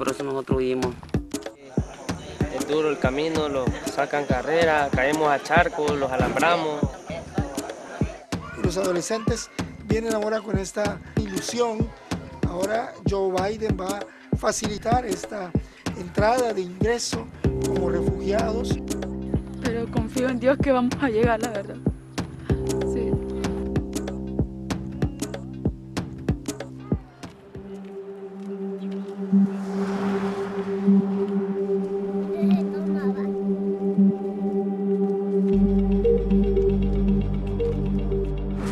por eso nosotros huimos. Es duro el camino, lo sacan carrera, caemos a charcos, los alambramos. Los adolescentes vienen ahora con esta ilusión. Ahora Joe Biden va a facilitar esta entrada de ingreso como refugiados. Pero confío en Dios que vamos a llegar, la verdad. Sí.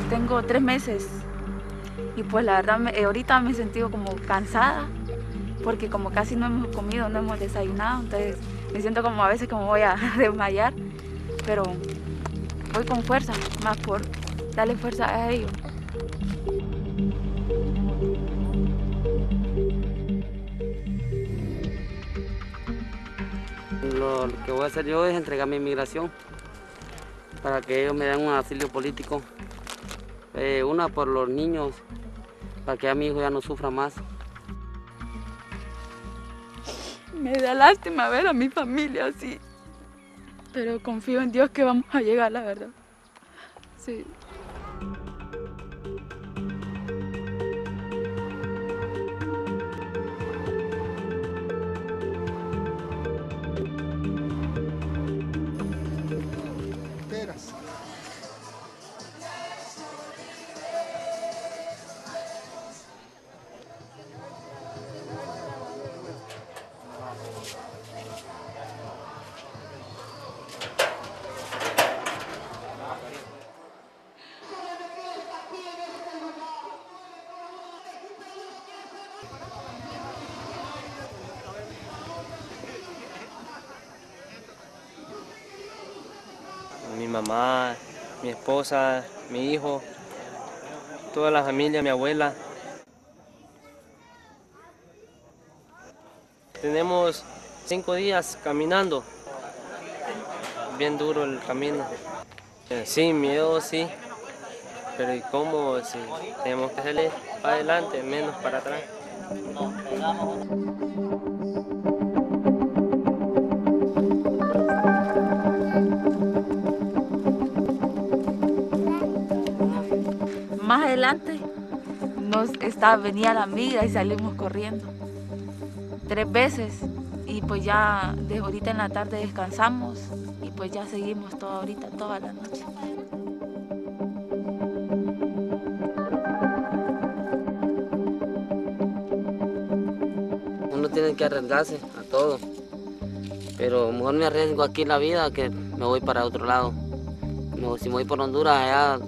Tengo 3 meses y pues la verdad ahorita me he sentido como cansada porque como casi no hemos comido, no hemos desayunado, entonces me siento como a veces como voy a desmayar, pero voy con fuerza, más por darle fuerza a ellos. Lo que voy a hacer yo es entregar mi inmigración para que ellos me den un asilo político. Una por los niños, para que a mi hijo ya no sufra más. Me da lástima ver a mi familia así, pero confío en Dios que vamos a llegar, la verdad. Sí. Mi mamá, mi esposa, mi hijo, toda la familia, mi abuela. Tenemos 5 días caminando, bien duro el camino. Sí, miedo sí, pero ¿y cómo? Si tenemos que salir para adelante, menos para atrás. Más adelante venía la amiga y salimos corriendo 3 veces y pues ya desde ahorita en la tarde descansamos y pues ya seguimos toda la noche. Uno tiene que arriesgarse a todo, pero mejor me arriesgo aquí la vida que me voy para otro lado. Si me voy por Honduras, allá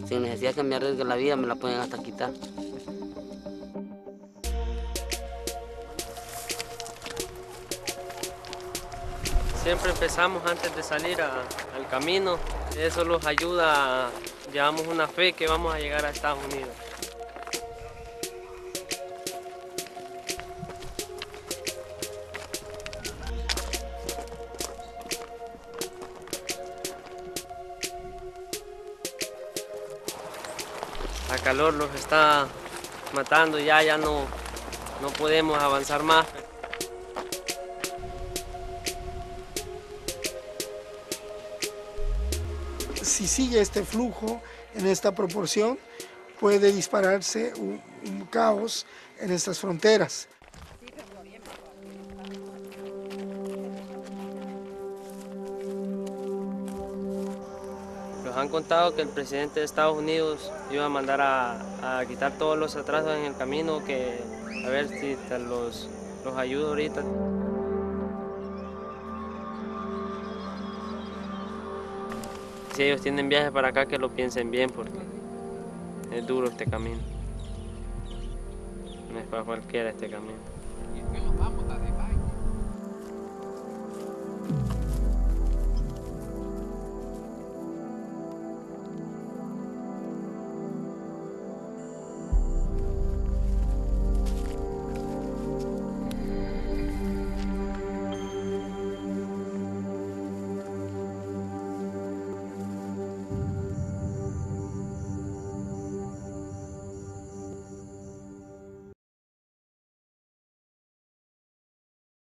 sin necesidad que me arriesgue la vida, me la pueden hasta quitar. Siempre empezamos antes de salir al camino, eso los ayuda, llevamos una fe que vamos a llegar a Estados Unidos. La calor los está matando, ya no podemos avanzar más. Si sigue este flujo en esta proporción, puede dispararse un caos en estas fronteras. Nos han contado que el presidente de Estados Unidos iba a mandar a quitar todos los atrasos en el camino, que a ver si los ayudo ahorita. Si ellos tienen viajes para acá, que lo piensen bien porque es duro este camino. No es para cualquiera este camino.